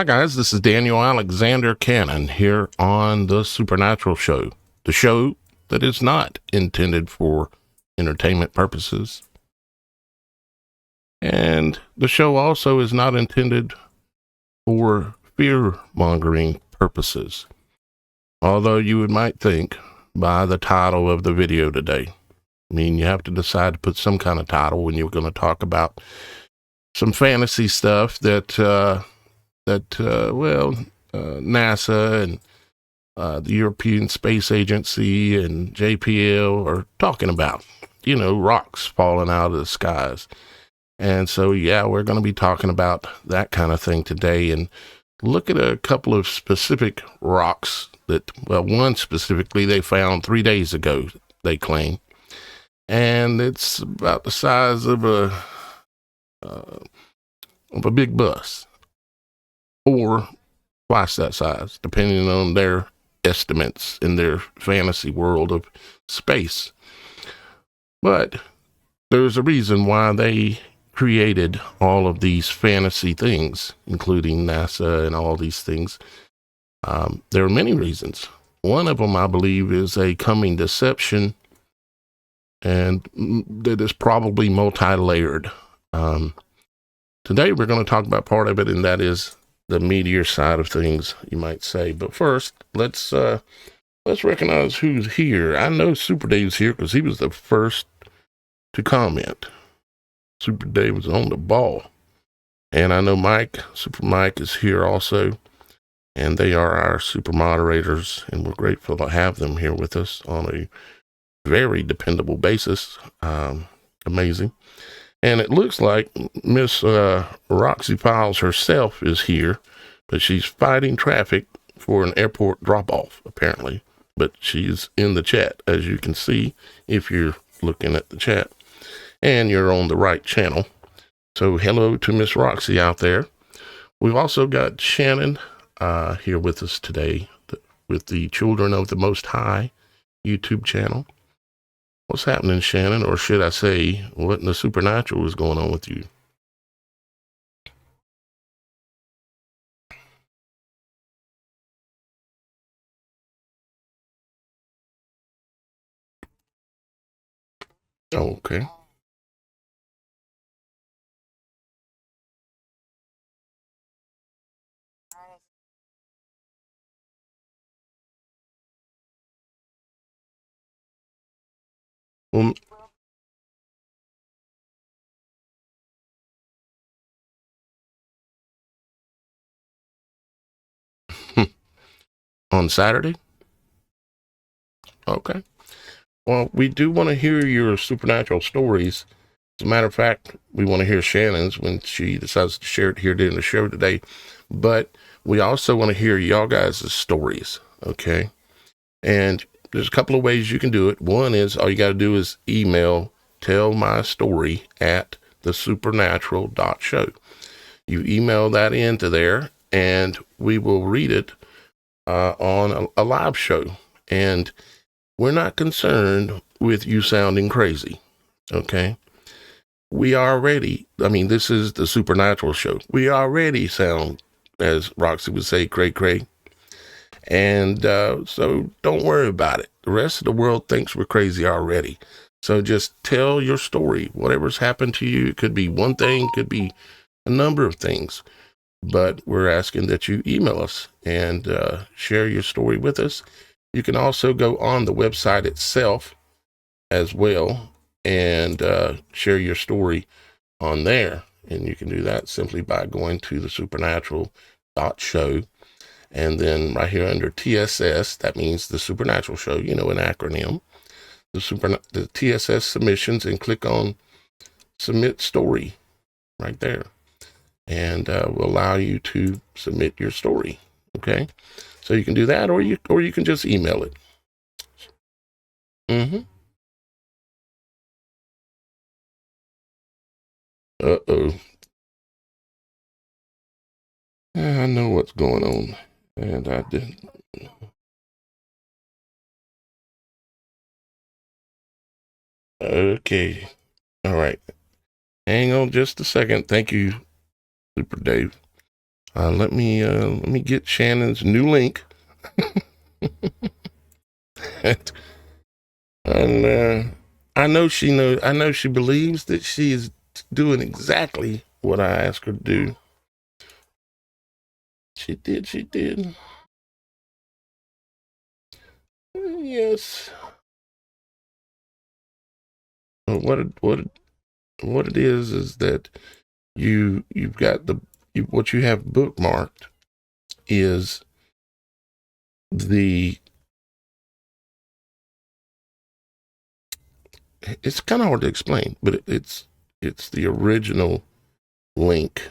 Hi guys, this is Daniel Alexander Cannon here on The Supernatural Show, the show that is not intended for entertainment purposes. And the show also is not intended for fear-mongering purposes. Although you might think by the title of the video today. I mean, you have to decide to put some kind of title when you're going to talk about some fantasy stuff that NASA and the European Space Agency and JPL are talking about, rocks falling out of the skies. And so, yeah, we're going to be talking about that kind of thing today and look at a couple of specific rocks that, one specifically they found 3 days ago, they claim. And it's about the size of a big bus, or twice that size, depending on their estimates in their fantasy world of space. But there's a reason why they created all of these fantasy things, including NASA and all these things. There are many reasons. One of them, I believe, is a coming deception, and that is probably multi-layered. Today we're going to talk about part of it, and that is the meteor side of things, you might say. But first, let's recognize who's here. I know Super Dave's here because he was the first to comment. Super Dave was on the ball. And I know Super Mike is here also. And they are our super moderators, and we're grateful to have them here with us on a very dependable basis. Amazing. And it looks like Miss Roxy Files herself is here, but she's fighting traffic for an airport drop-off, apparently. But she's in the chat, as you can see, if you're looking at the chat. And you're on the right channel. So hello to Miss Roxy out there. We've also got Shannon here with us today with the Children of the Most High YouTube channel. What's happening, Shannon? Or should I say, what in the supernatural is going on with you? Oh, okay. Well, on Saturday? Okay. Well, we do want to hear your supernatural stories. As a matter of fact, we want to hear Shannon's when she decides to share it here during the show today. But we also want to hear y'all guys' stories, okay? And there's a couple of ways you can do it. One is all you got to do is email TheSupernatural.Show. You email that into there, and we will read it on a live show. And we're not concerned with you sounding crazy, okay? We already, this is the Supernatural Show. We already sound, as Roxy would say, cray-cray. And so don't worry about it. The rest of the world thinks we're crazy already. So just tell your story. Whatever's happened to you, it could be one thing, could be a number of things. But we're asking that you email us and share your story with us. You can also go on the website itself as well and share your story on there. And you can do that simply by going to TheSupernatural.Show. And then right here under TSS, that means The Supernatural Show, an acronym, the TSS submissions, and click on Submit Story right there. And will allow you to submit your story. Okay, so you can do that, or you can just email it. Uh-oh. I know what's going on, and I didn't. Okay, all right. Hang on just a second. Thank you, Super Dave. Let me get Shannon's new link. And I know she knows. I know she believes that she is doing exactly what I asked her to do. She did. She did. Yes. What it is that you've got what you have bookmarked is it's kind of hard to explain, but it's the original link.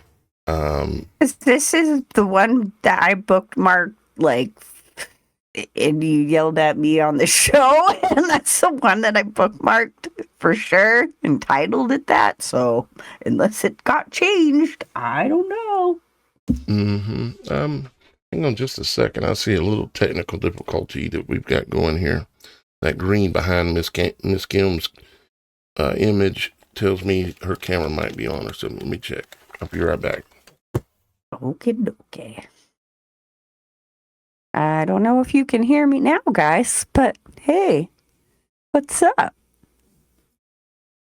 This is the one that I bookmarked, like, and you yelled at me on the show, and that's the one that I bookmarked for sure and titled it that. So unless it got changed, I don't know. Hang on just a second. I see a little technical difficulty that we've got going here. That green behind Miss Kim's image tells me her camera might be on her, so let me check. I'll be right back. Okay. I don't know if you can hear me now, guys, but hey, what's up?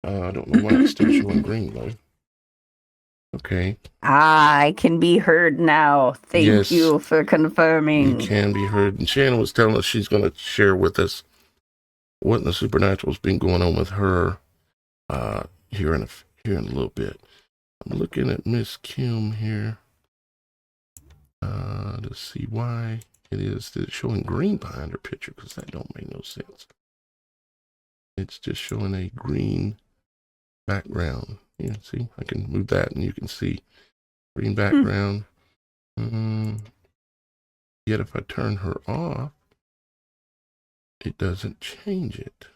I don't know why it's still showing green, though. Okay. I can be heard now. Thank you for confirming. You can be heard. And Shannon was telling us she's going to share with us what in the Supernatural's been going on with her here in a little bit. I'm looking at Miss Kim here to see why it is that it's showing green behind her picture, because that don't make no sense. It's just showing a green background. Yeah, see, I can move that and you can see green background. Yet if I turn her off, it doesn't change it.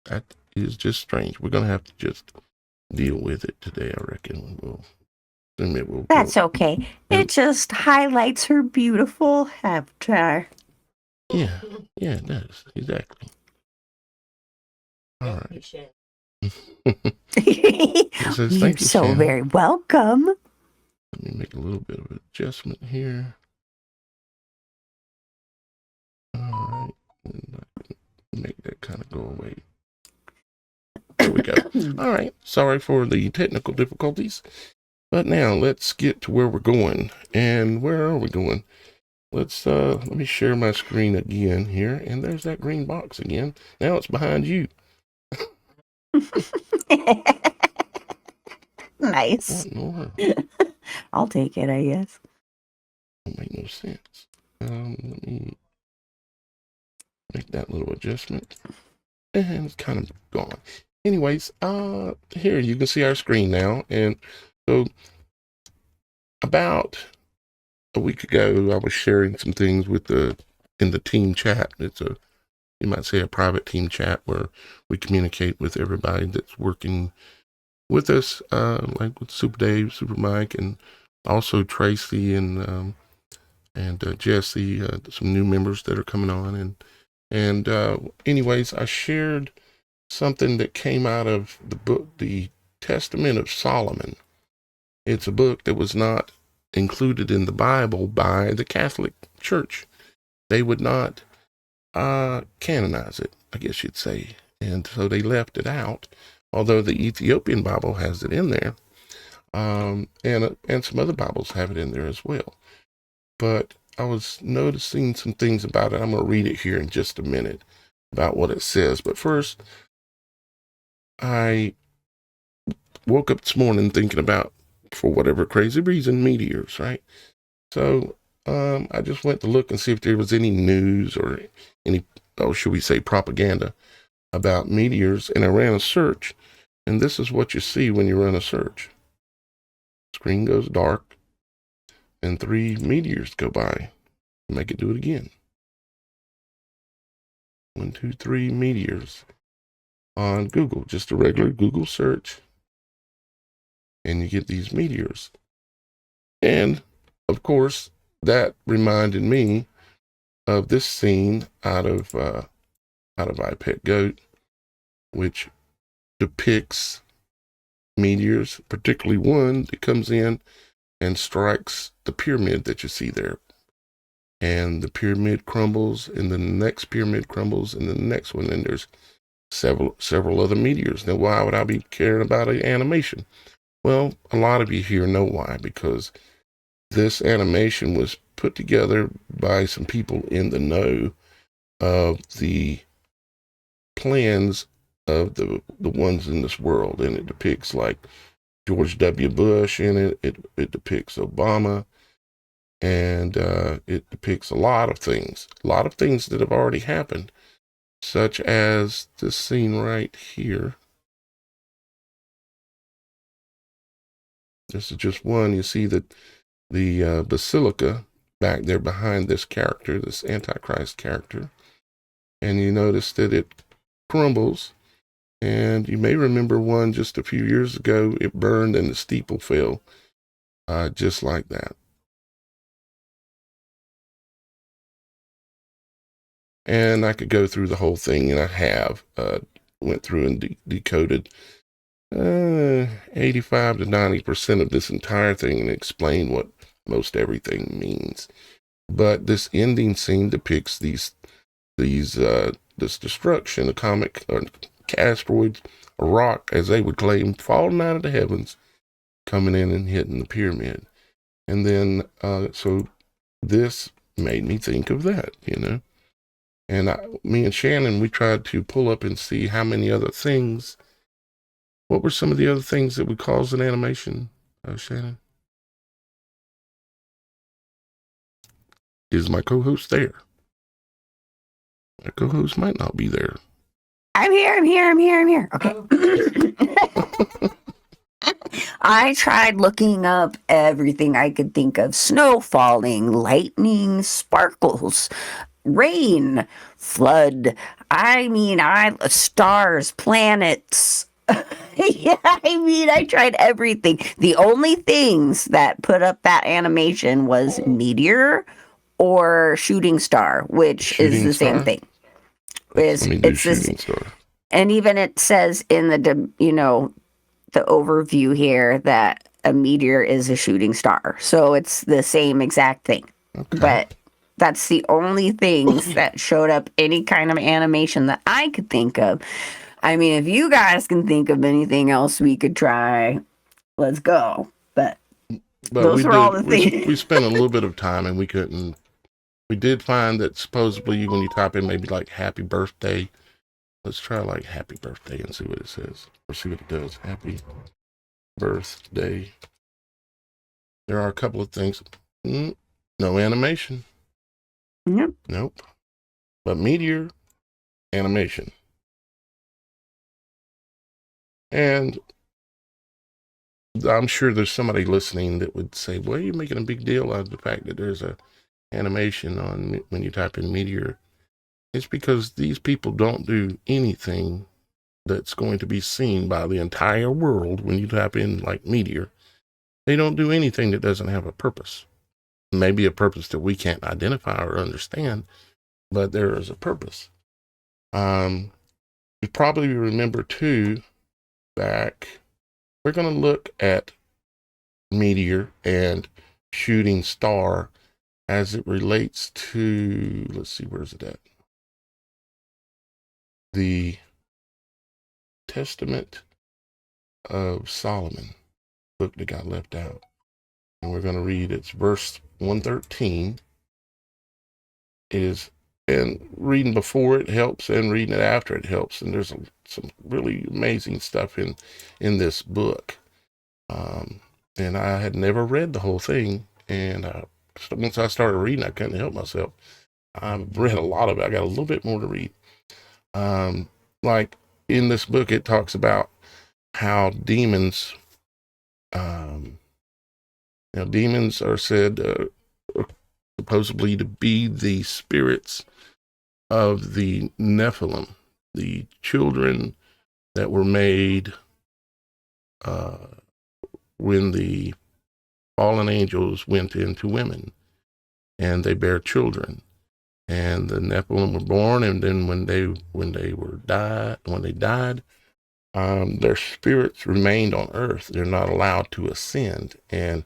That is just strange. We're going to have to just deal with it today, I reckon. That's okay. It just highlights her beautiful avatar. Yeah, it does. Exactly. All right. You're so very welcome. Let me make a little bit of an adjustment here. All right. And I can make that kind of go away. There we go. All right. Sorry for the technical difficulties. But now let's get to where we're going. And where are we going? Let me share my screen again here. And there's that green box again. Now it's behind you. Nice. I'll take it, I guess. Don't make no sense. Let me make that little adjustment. And it's kind of gone. Anyways, here you can see our screen now. And so about a week ago, I was sharing some things in the team chat. You might say a private team chat where we communicate with everybody that's working with us, like with Super Dave, Super Mike, and also Tracy and Jesse, some new members that are coming on. And anyways, I shared something that came out of the book, The Testament of Solomon. It's a book that was not included in the Bible by the Catholic Church. They would not canonize it, I guess you'd say. And so they left it out, although the Ethiopian Bible has it in there. And some other Bibles have it in there as well. But I was noticing some things about it. I'm going to read it here in just a minute about what it says. But first, I woke up this morning thinking about, for whatever crazy reason, meteors, right? So I just went to look and see if there was any news or any, should we say, propaganda about meteors. And I ran a search. And this is what you see when you run a search. Screen goes dark. And 3 meteors go by. Make it do it again. 1, 2, 3 meteors on Google. Just a regular Google search. And you get these meteors. And, of course, that reminded me of this scene out of I Pet Goat, which depicts meteors, particularly one that comes in and strikes the pyramid that you see there. And the pyramid crumbles, and the next pyramid crumbles, and the next one, and there's several other meteors. Now, why would I be caring about an animation? Well, a lot of you here know why, because this animation was put together by some people in the know of the plans of the ones in this world, and it depicts like George W. Bush in it. It depicts Obama, and it depicts a lot of things that have already happened, such as this scene right here. This is just one. You see that the basilica back there behind this character, this Antichrist character, and you notice that it crumbles. And you may remember one just a few years ago. It burned and the steeple fell, just like that. And I could go through the whole thing, and I have went through and decoded 85 to 90% of this entire thing and explain what most everything means. But this ending scene depicts this destruction, a comet, asteroids, a rock, as they would claim, falling out of the heavens, coming in and hitting the pyramid. And then, so this made me think of that, you know. And me and Shannon, we tried to pull up and see how many other things. What were some of the other things that would cause an animation, Shannon? Is my co-host there? My co-host might not be there. I'm here. Okay. I tried looking up everything I could think of. Snow falling, lightning, sparkles, rain, flood. Stars, planets. Yeah, I tried everything. The only things that put up that animation was meteor or shooting star, which is the same thing. Let me do shooting star. And even it says in the overview here that a meteor is a shooting star. So it's the same exact thing. Okay. But that's the only things that showed up any kind of animation that I could think of. I mean, if you guys can think of anything else we could try, let's go. But those are all the things. We spent a little bit of time and we couldn't. We did find that supposedly when you type in maybe like happy birthday, let's try like happy birthday and see what it says or see what it does. Happy birthday. There are a couple of things. No animation. Nope. But meteor animation. And I'm sure there's somebody listening that would say, well, you're making a big deal out of the fact that there's a animation on when you type in meteor. It's because these people don't do anything that's going to be seen by the entire world when you type in like meteor. They don't do anything that doesn't have a purpose. Maybe a purpose that we can't identify or understand, but there is a purpose. You probably remember too, back, we're going to look at meteor and shooting star as it relates to, let's see, where's it at? The Testament of Solomon, book that got left out. And we're going to read, it's verse 113 and reading before it helps and reading it after it helps. And there's some really amazing stuff in this book. And I had never read the whole thing. And once I started reading, I couldn't help myself. I've read a lot of it. I got a little bit more to read. Like in this book, it talks about how demons, demons are said supposedly to be the spirits of the Nephilim, the children that were made when the fallen angels went into women, and they bear children. And the Nephilim were born, and then when they died, their spirits remained on earth. They're not allowed to ascend. And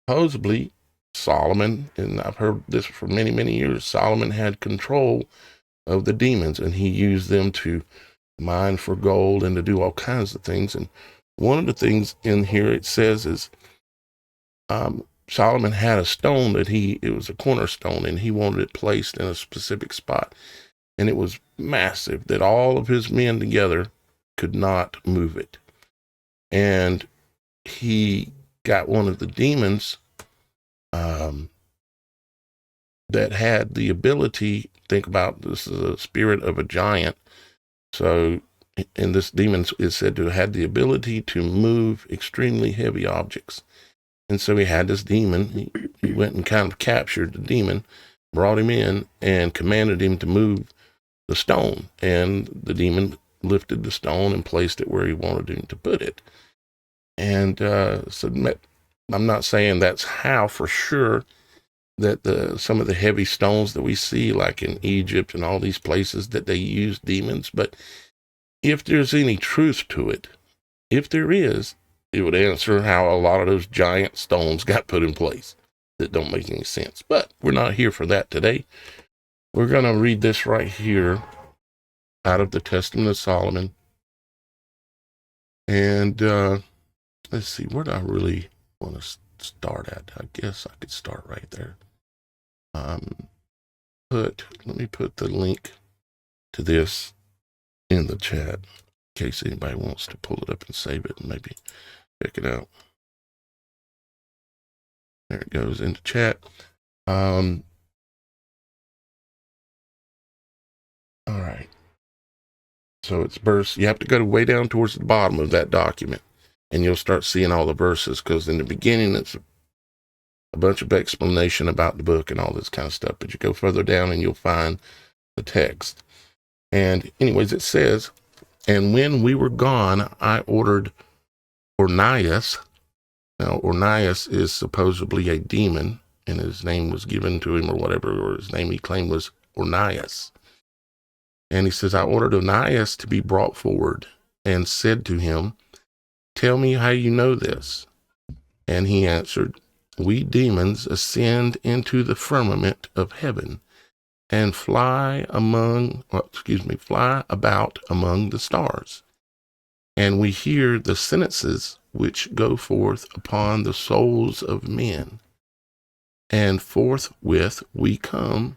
supposedly Solomon, and I've heard this for many, many years, Solomon had control of the demons, and he used them to mine for gold and to do all kinds of things. And one of the things in here it says is Solomon had a stone that it was a cornerstone, and he wanted it placed in a specific spot. And it was massive that all of his men together could not move it. And he got one of the demons that had the ability, think about this is a spirit of a giant. So, and this demon is said to have had the ability to move extremely heavy objects. And so he had this demon. He went and kind of captured the demon, brought him in, and commanded him to move the stone. And the demon lifted the stone and placed it where he wanted him to put it. And so I'm not saying that's how for sure that some of the heavy stones that we see, like in Egypt and all these places, that they use demons. But if there's any truth to it, if there is, it would answer how a lot of those giant stones got put in place that don't make any sense. But we're not here for that today. We're going to read this right here out of the Testament of Solomon. And let's see, where do I really want to start at? I guess I could start right there. Let me put the link to this in the chat in case anybody wants to pull it up and save it and maybe check it out. There it goes in the chat. All right. So it's verse. You have to go way down towards the bottom of that document, and you'll start seeing all the verses, because in the beginning it's a bunch of explanation about the book and all this kind of stuff. But you go further down and you'll find the text. And anyways, it says, and when we were gone, I ordered Ornias. Now, Ornias is supposedly a demon, and his name was given to him or whatever, or his name he claimed was Ornias. And he says, I ordered Ornias to be brought forward and said to him, tell me how you know this. And he answered, we demons ascend into the firmament of heaven and fly about among the stars. And we hear the sentences which go forth upon the souls of men. And forthwith we come,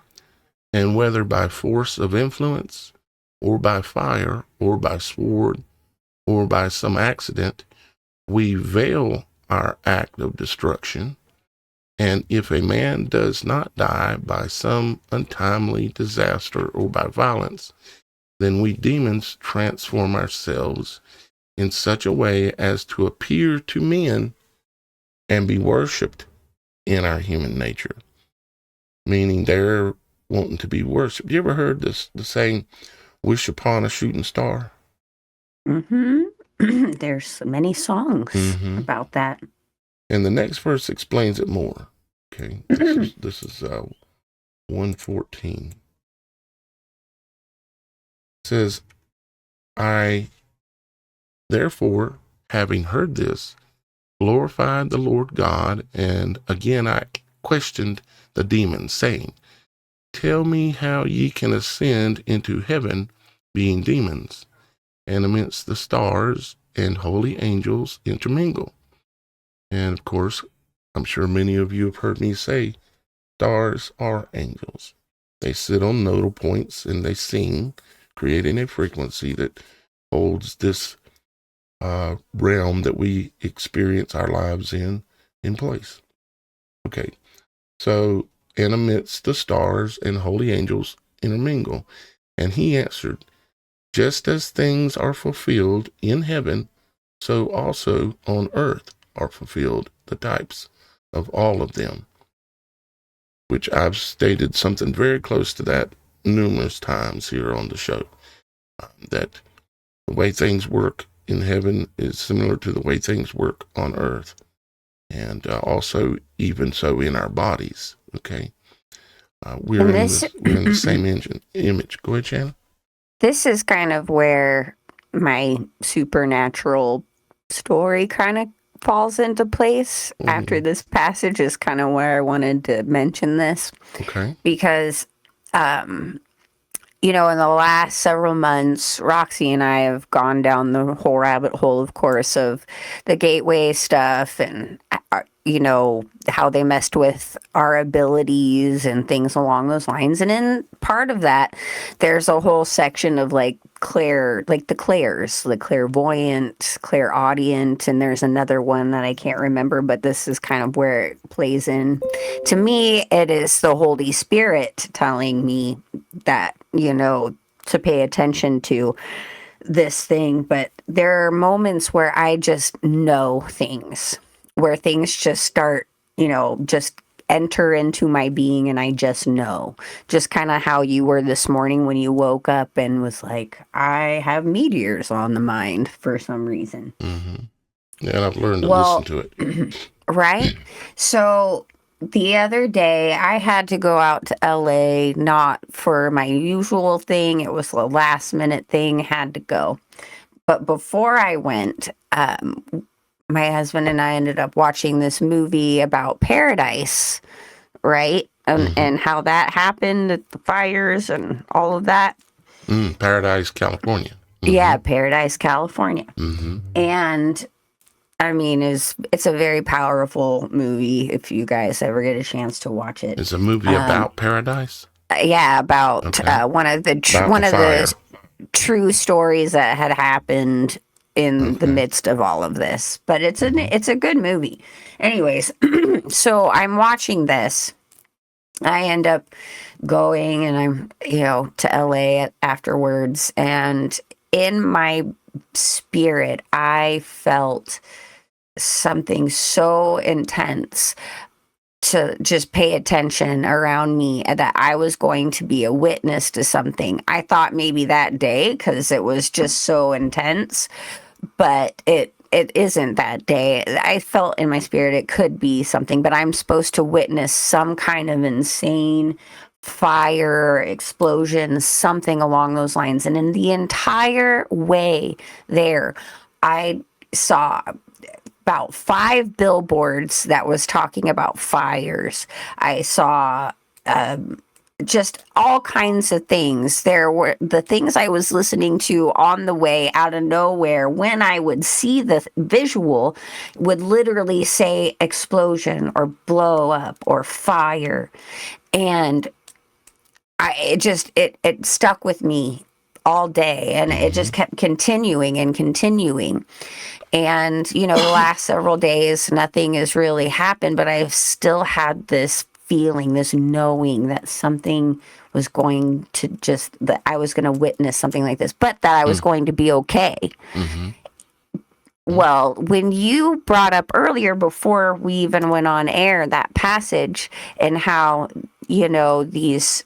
and whether by force of influence, or by fire, or by sword, or by some accident, we veil our act of destruction. And if a man does not die by some untimely disaster or by violence, then we demons transform ourselves in such a way as to appear to men and be worshipped in our human nature. Meaning they're wanting to be worshipped. You ever heard the saying, wish upon a shooting star? Mm-hmm. There's many songs about that. And the next verse explains it more. Okay, this is 114. It says, I, therefore, having heard this, glorified the Lord God, and again I questioned the demons, saying, tell me how ye can ascend into heaven, being demons, and amidst the stars and holy angels intermingle. And of course, I'm sure many of you have heard me say, stars are angels. They sit on nodal points and they sing, creating a frequency that holds this realm that we experience our lives in place. Okay, so, and amidst the stars and holy angels intermingle. And he answered, just as things are fulfilled in heaven, so also on earth are fulfilled the types of all of them. Which I've stated something very close to that numerous times here on the show. That the way things work in heaven is similar to the way things work on earth. And also even so in our bodies, okay? We're in the same image. Go ahead, Shannon. This is kind of where my supernatural story kind of falls into place after this passage is kind of where I wanted to mention this. Okay. Because, you know, in the last several months, Roxy and I have gone down the whole rabbit hole, of course, of the gateway stuff and, you know, how they messed with our abilities and things along those lines. And in part of that, there's a whole section of like the clairs, the clairvoyant, clairaudient, and there's another one that I can't remember, but this is kind of where it plays in. To me, it is the Holy Spirit telling me that, you know, to pay attention to this thing. But there are moments where I just know things, where things just start, you know, just enter into my being and I just know. Just kind of how you were this morning when you woke up and was like, I have meteors on the mind for some reason. Mm-hmm. Yeah, and I've learned to listen to it. Right? So the other day I had to go out to LA, not for my usual thing. It was a last minute thing, had to go. But before I went, my husband and I ended up watching this movie about paradise, right? And how that happened, the fires and all of that. Paradise, California. Yeah, Paradise, California. Mm-hmm. And I mean, it's a very powerful movie if you guys ever get a chance to watch it. It's a movie about paradise? Yeah, about one of the true stories that had happened in the midst of all of this. But it's a good movie. Anyways, so I'm watching this. I end up going and I'm, you know, to LA afterwards, and in my spirit I felt something so intense to just pay attention around me, that I was going to be a witness to something. I thought maybe that day because it was just so intense, but it isn't that day. I felt in my spirit it could be something, but I'm supposed to witness some kind of insane fire, explosion, something along those lines. And in the entire way there, I saw about 5 billboards that was talking about fires. I saw just all kinds of things. There were the things I was listening to on the way out of nowhere. When I would see the visual, would literally say explosion or blow up or fire. And it stuck with me all day, and it just kept continuing and continuing. And, you know, the last several days, nothing has really happened, but I've still had this feeling, this knowing that something was going to that I was going to witness something like this, but that I was going to be okay. Well, when you brought up earlier, before we even went on air, that passage and how, you know, these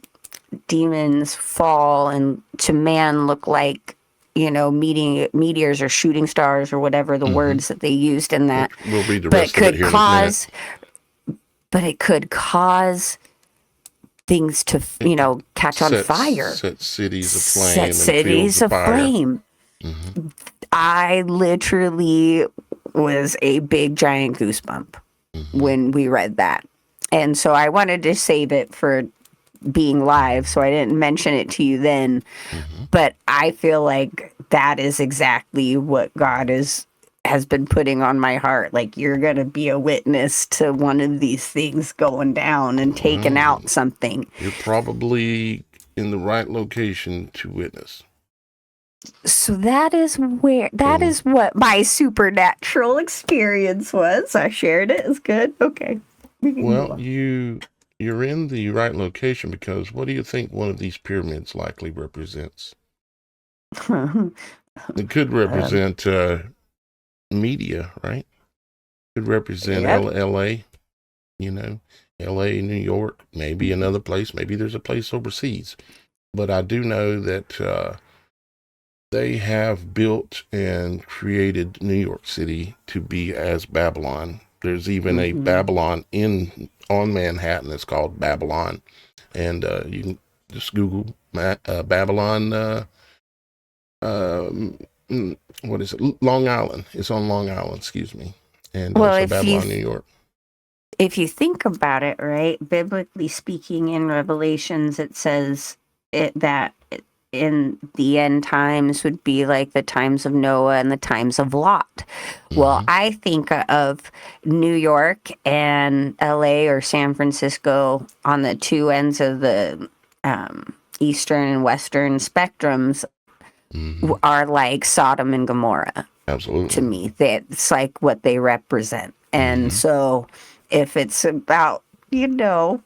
demons fall and to man look like, you know, meteors or shooting stars or whatever the words that they used in that. We'll read the rest of it here in a minute. But it could cause things to, you know, catch on fire. Set cities aflame. Set cities aflame. I literally was a big giant goosebump when we read that. And so I wanted to save it for being live, so I didn't mention it to you then. But I feel like that is exactly what God has been putting on my heart. Like, you're going to be a witness to one of these things going down and taking out something. You're probably in the right location to witness. So that is what my supernatural experience was. I shared it. It's good. Okay. Well, you're in the right location, because what do you think one of these pyramids likely represents? It could represent media, right? Could represent LA, you know, LA, New York, maybe another place. Maybe there's a place overseas. But I do know that they have built and created New York City to be as Babylon. There's even a Babylon on Manhattan. It's called Babylon, and you can just Google Babylon. What is it? Long Island. It's on Long Island. Excuse me. and Well, also Babylon, New York. if you think about it, right, biblically speaking, in Revelations, it says that in the end times would be like the times of Noah and the times of Lot. Well, I think of New York and LA or San Francisco on the two ends of the eastern and western spectrums are like Sodom and Gomorrah. Absolutely. To me, that's like what they represent. And so if it's about, the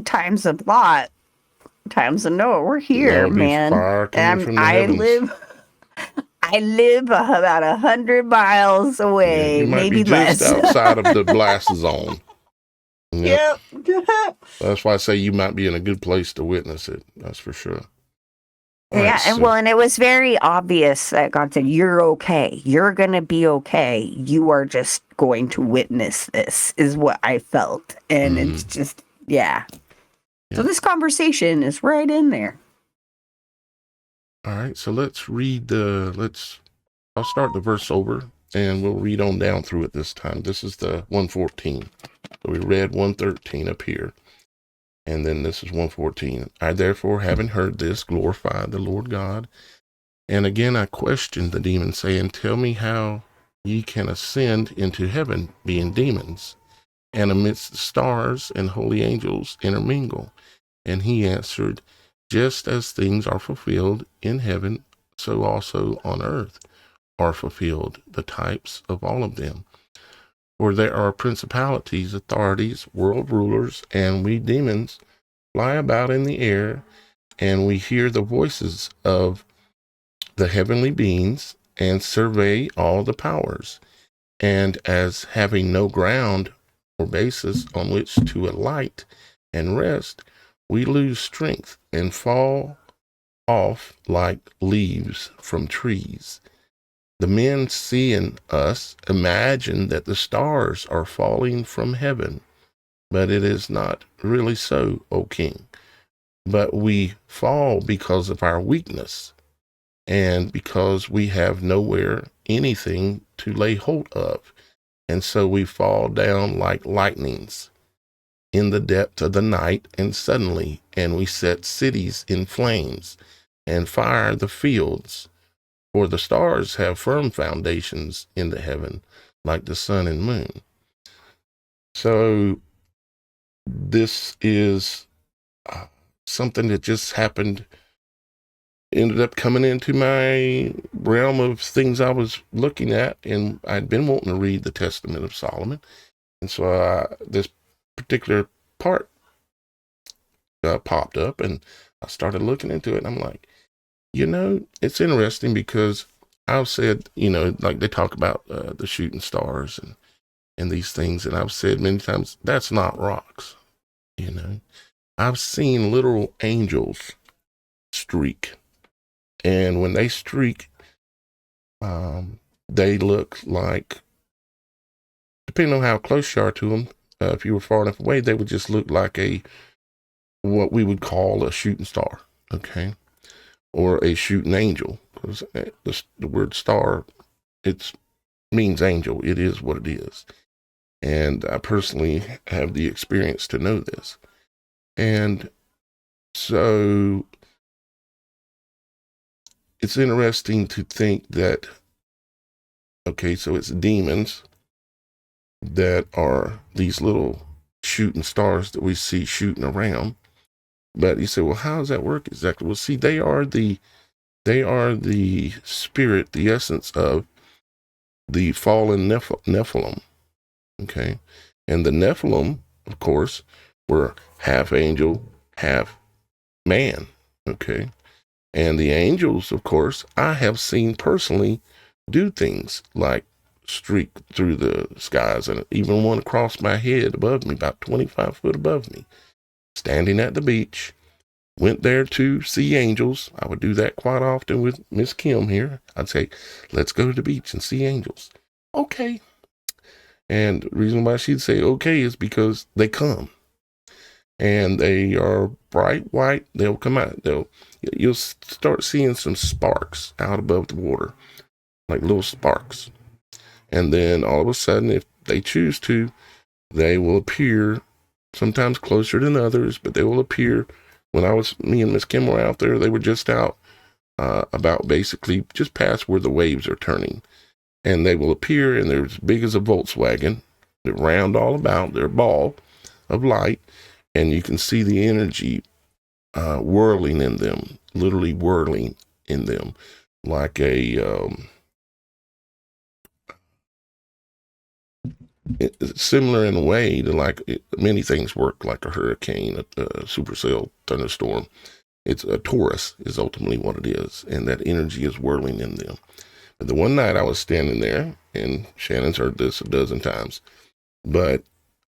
times of Lot, times of Noah, we're here, man. Fire coming from the heavens. I live about 100 miles away, Yeah, you might maybe be just less. outside of the blast zone. Yep. That's why I say you might be in a good place to witness it. That's for sure. Yeah, and it was very obvious that God said, "You're okay. You're gonna be okay. You are just going to witness this," is what I felt, and it's just yeah. So this conversation is right in there. All right, so let's read I'll start the verse over, and we'll read on down through it this time. This is the 114. So we read 113 up here, and then this is 114. I therefore, having heard this, glorify the Lord God. And again I questioned the demons, saying, tell me how ye can ascend into heaven, being demons, and amidst the stars and holy angels intermingle. And he answered, just as things are fulfilled in heaven, so also on earth are fulfilled the types of all of them. For there are principalities, authorities, world rulers, and we demons fly about in the air, and we hear the voices of the heavenly beings and survey all the powers. And as having no ground or basis on which to alight and rest, we lose strength and fall off like leaves from trees. The men seeing us imagine that the stars are falling from heaven, but it is not really so, O king. But we fall because of our weakness, and because we have nowhere anything to lay hold of. And so we fall down like lightnings in the depth of the night, and suddenly, and we set cities in flames and fire the fields. For the stars have firm foundations in the heaven, like the sun and moon. So this is something that just happened, ended up coming into my realm of things I was looking at, and I'd been wanting to read the Testament of Solomon. And so this particular part popped up, and I started looking into it, and I'm like, it's interesting because I've said, like they talk about the shooting stars and these things, and I've said many times, that's not rocks. I've seen literal angels streak, and when they streak, they look like, depending on how close you are to them, if you were far enough away, they would just look like what we would call a shooting star, okay? Or a shooting angel, because the word star, it means angel. It is what it is. And I personally have the experience to know this. And so it's interesting to think that, okay, so it's demons that are these little shooting stars that we see shooting around. But you say, well, how does that work exactly? Well, see, they are the spirit, the essence of the fallen Nephilim, okay? And the Nephilim, of course, were half angel, half man, okay? And the angels, of course, I have seen personally do things like streak through the skies, and even one across my head above me, about 25 foot above me, standing at the beach. Went there to see angels. I would do that quite often with Miss Kim here. I'd say, let's go to the beach and see angels. Okay. And the reason why she'd say okay is because they come. And they are bright white. They'll come out. You'll start seeing some sparks out above the water, like little sparks. And then all of a sudden, if they choose to, they will appear sometimes closer than others, but they will appear. When me and Miss Kim were out there, they were just out about basically just past where the waves are turning. And they will appear, and they're as big as a Volkswagen. They're round all about. They're a ball of light, and you can see the energy whirling in them, literally whirling in them, like similar in a way to many things work like a hurricane, a supercell thunderstorm. It's a torus is ultimately what it is, and that energy is whirling in them. But the one night I was standing there, and Shannon's heard this a dozen times, but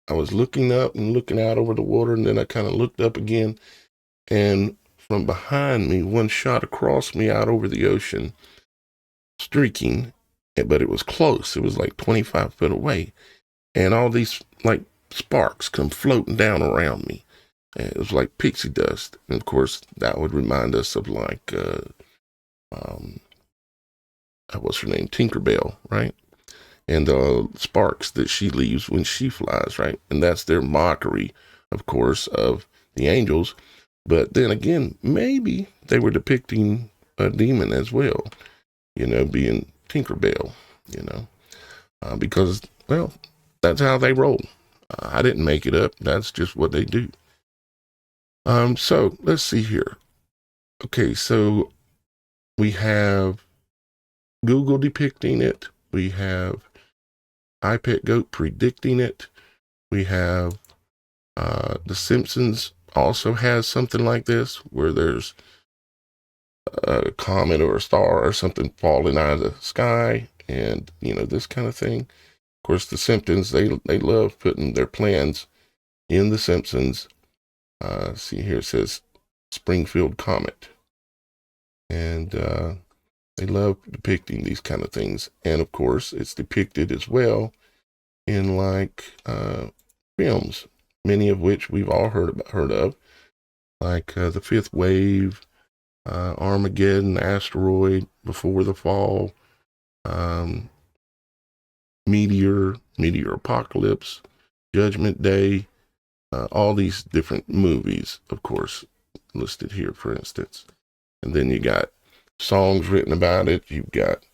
I was looking up and looking out over the water, and then I kind of looked up again, and from behind me, one shot across me out over the ocean, streaking, but it was close. It was like 25 foot away, and all these like sparks come floating down around me. And it was like pixie dust, and of course that would remind us of what's her name, Tinkerbell, right? And the sparks that she leaves when she flies, right? And that's their mockery, of course, of the angels. But then again, maybe they were depicting a demon as well, being Tinkerbell, because, well, that's how they roll. I didn't make it up. That's just what they do. So let's see here. Okay, so we have Google depicting it. We have iPet Goat predicting it. We have The Simpsons also has something like this, where there's a comet or a star or something falling out of the sky, and this kind of thing. Of course, The Simpsons, they love putting their plans in The Simpsons. See here, it says Springfield Comet, and they love depicting these kind of things. And of course, it's depicted as well in films, many of which we've all heard of, like The Fifth Wave, Armageddon, Asteroid, Before the Fall, Meteor Apocalypse, Judgment Day, all these different movies, of course, listed here, for instance. And then you got songs written about it. You've got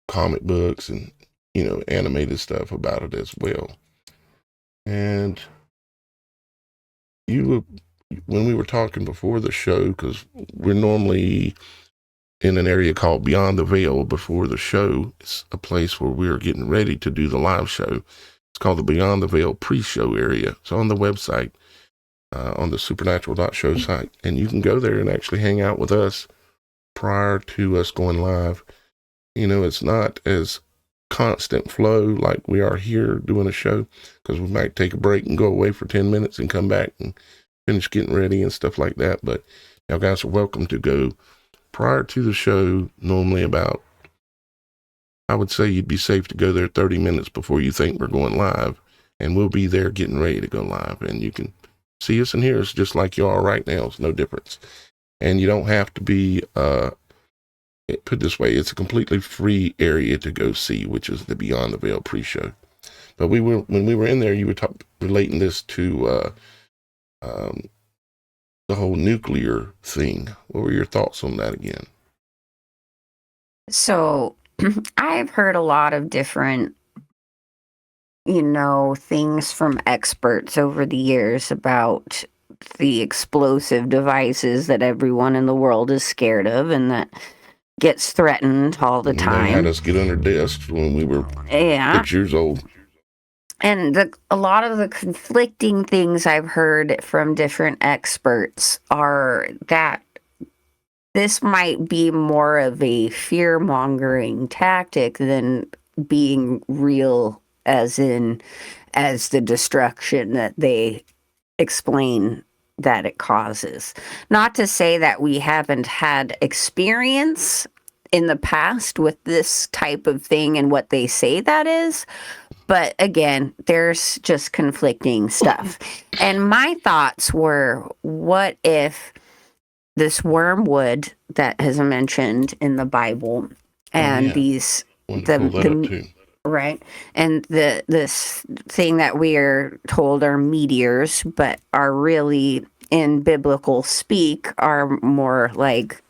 comic books and, animated stuff about it as well. And when we were talking before the show, because we're normally in an area called Beyond the Veil before the show. It's a place where we're getting ready to do the live show. It's called the Beyond the Veil pre-show area. It's on the website, on the TheSupernatural.Show site. And you can go there and actually hang out with us prior to us going live. It's not as constant flow like we are here doing a show, because we might take a break and go away for 10 minutes and come back and finish getting ready and stuff like that. But y'all guys are welcome to go prior to the show, normally about, I would say you'd be safe to go there 30 minutes before you think we're going live, and we'll be there getting ready to go live, and you can see us and hear us just like you are right now. It's no difference. And you don't have to be, put it this way, it's a completely free area to go see, which is the Beyond the Veil pre-show. But when we were in there, you were relating this to the whole nuclear thing. What were your thoughts on that again? So I've heard a lot of different, things from experts over the years about the explosive devices that everyone in the world is scared of and that gets threatened all the time. They had us get under desks when we were 6 years old. And a lot of the conflicting things I've heard from different experts are that this might be more of a fear-mongering tactic than being real, as the destruction that they explain that it causes. Not to say that we haven't had experience in the past with this type of thing and what they say that is, but again, there's just conflicting stuff. And my thoughts were, what if this wormwood that is mentioned in the Bible and these wanted to pull that up too. Right. And this thing that we are told are meteors, but are really in biblical speak are more like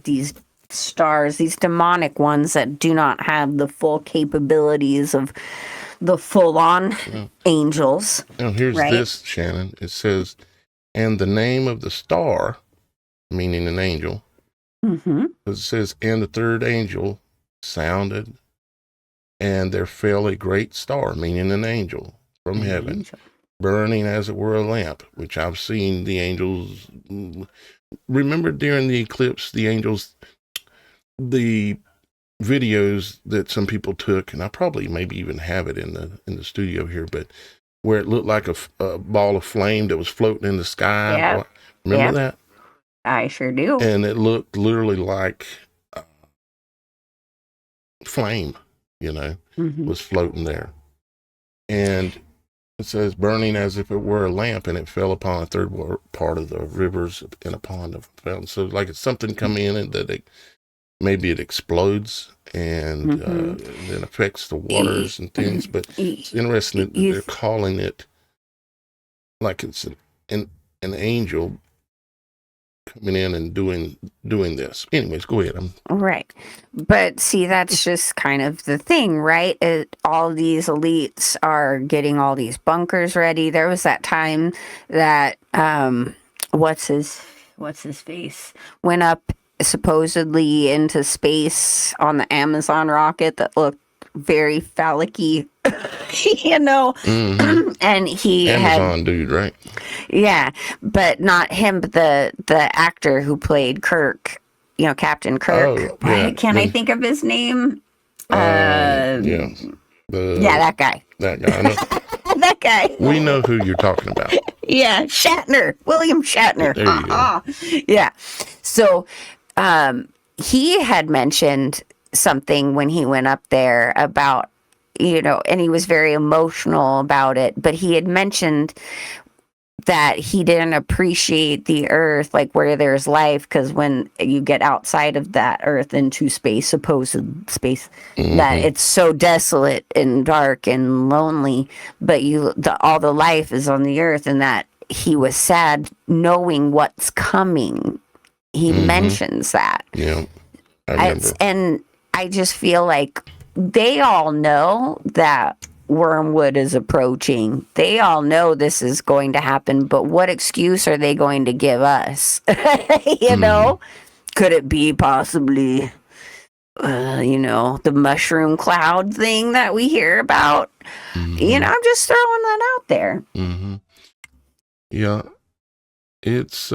these stars, these demonic ones that do not have the full capabilities of the full-on angels. Now here's right? this, Shannon. It says, and the name of the star, meaning an angel, Mm-hmm. it says, and the third angel sounded, and there fell a great star, meaning an angel, from heaven, burning as it were a lamp, which I've seen the angels. Remember during the eclipse, the angels, the videos that some people took, and I probably maybe even have it in the studio here, but where it looked like a ball of flame that was floating in the sky. Yep. Remember that? I sure do. And it looked literally like flame, was floating there. And it says burning as if it were a lamp, and it fell upon a third part of the rivers and upon the fountain. So like it's something come in and that maybe it explodes and then affects the waters and things. But it's interesting that they're calling it like it's an angel coming in and doing this. Anyways, go ahead. Right. But see, that's just kind of the thing, right? All these elites are getting all these bunkers ready. There was that time that what's his face went up supposedly into space on the Amazon rocket that looked very phallic-y, and he Amazon dude, right? Yeah, but not him, but the actor who played Kirk, Captain Kirk. Oh, Why can't I think of his name? That guy. That guy. I know. That guy. We know who you're talking about. Yeah, Shatner. William Shatner. There you go. Yeah. So, he had mentioned something when he went up there about, and he was very emotional about it, but he had mentioned that he didn't appreciate the earth, like where there's life, because when you get outside of that earth into space, supposed space, that it's so desolate and dark and lonely, but all the life is on the earth, and that he was sad knowing what's coming. He mentions that. Yeah, I remember. And I just feel like they all know that Wormwood is approaching. They all know this is going to happen, but what excuse are they going to give us? Could it be possibly, the mushroom cloud thing that we hear about? I'm just throwing that out there. Yeah, it's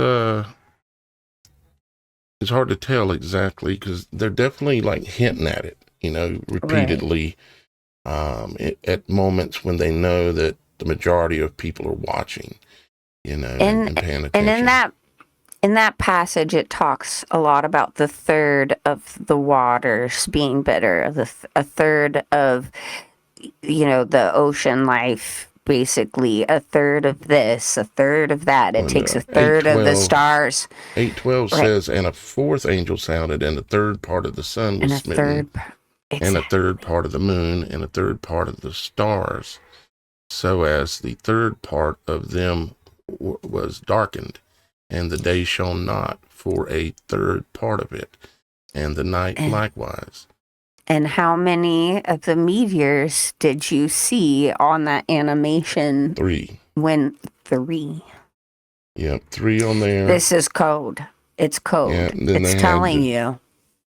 hard to tell exactly because they're definitely like hinting at it, repeatedly. Right. At moments when they know that the majority of people are watching, and paying attention. And in that passage, it talks a lot about the third of the waters being bitter, a third of, the ocean life, basically a third of this, a third of that. It takes a third of the stars. 8:12 says, and a fourth angel sounded, and a third part of the sun was smitten. And a third part of the moon, and a third part of the stars, so as the third part of them was darkened, and the day shone not for a third part of it, and the night likewise. And how many of the meteors did you see on that animation? 3. When 3? Yep, 3 on there. This is code. It's code. Yeah, it's telling you.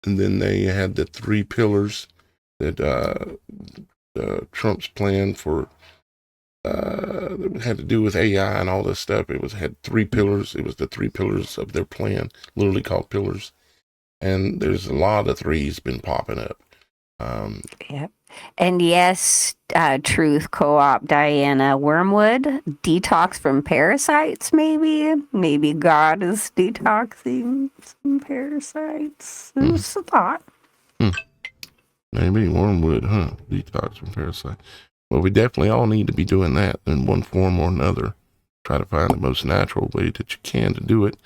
And then they had the 3 pillars that Trump's plan for that had to do with AI and all this stuff. It had 3 pillars. It was the 3 pillars of their plan, literally called pillars. And there's a lot of 3s been popping up. Yep. And yes, Truth Co-op Diana, Wormwood, detox from parasites, maybe. Maybe God is detoxing some parasites. It's a thought. Maybe Wormwood, detox from parasites. Well, we definitely all need to be doing that in one form or another. Try to find the most natural way that you can to do it.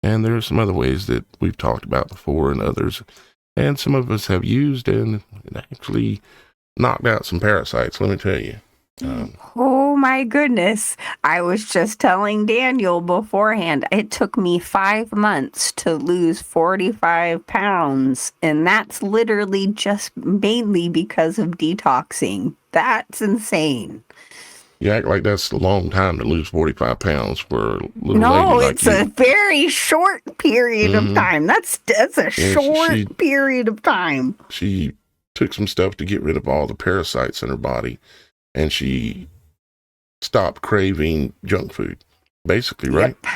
And there are some other ways that we've talked about before, and others And some of us have used and it actually knocked out some parasites, let me tell you. Oh my goodness. I was just telling Daniel beforehand, it took me 5 months to lose 45 pounds. And that's literally just mainly because of detoxing. That's insane. You act like that's a long time to lose 45 pounds for a little lady No, like it's you. a very short period of time. That's a short period of time. She took some stuff to get rid of all the parasites in her body, and she stopped craving junk food, basically, right? Yep.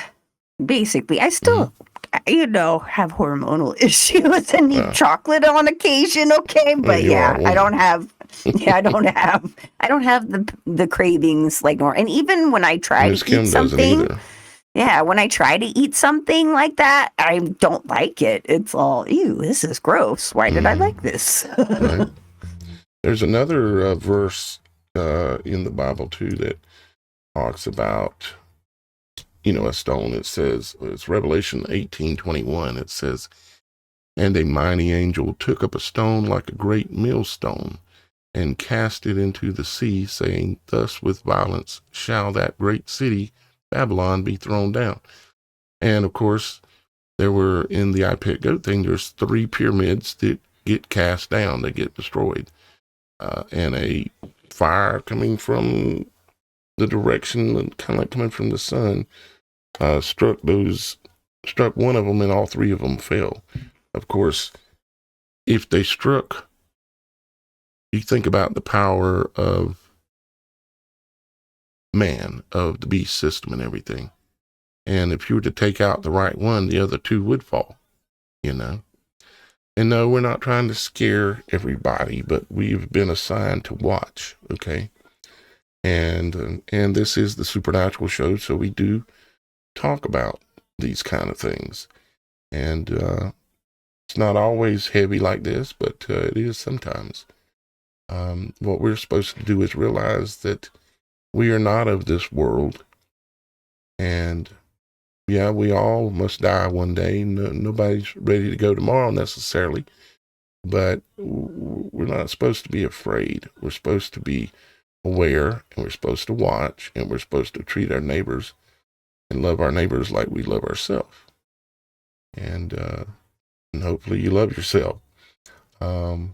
Basically, I still, have hormonal issues and need chocolate on occasion. Okay, but I don't have. I don't have the cravings like normal. And even when I try Miss to Kim eat something, doesn't when I try to eat something like that, I don't like it. It's all, ew, this is gross. Why did I like this? Right. There's another verse in the Bible too that talks about, a stone. It says, it's Revelation 18:21. It says, and a mighty angel took up a stone like a great millstone and cast it into the sea, saying, thus with violence shall that great city Babylon be thrown down. And of course, there were, in the I Pet Goat thing, there's 3 pyramids that get cast down, they get destroyed. And a fire coming from the direction, kind of like coming from the sun, struck one of them, and all 3 of them fell. Of course, if they struck, you think about the power of man, of the beast system and everything. And if you were to take out the right one, the other 2 would fall, And no, we're not trying to scare everybody, but we've been assigned to watch, okay? And this is the Supernatural Show, so we do talk about these kind of things. And it's not always heavy like this, but it is sometimes. What we're supposed to do is realize that we are not of this world. And yeah, we all must die one day. Nobody's ready to go tomorrow necessarily. But we're not supposed to be afraid. We're supposed to be aware, and we're supposed to watch, and we're supposed to treat our neighbors and love our neighbors like we love ourselves. And hopefully you love yourself. All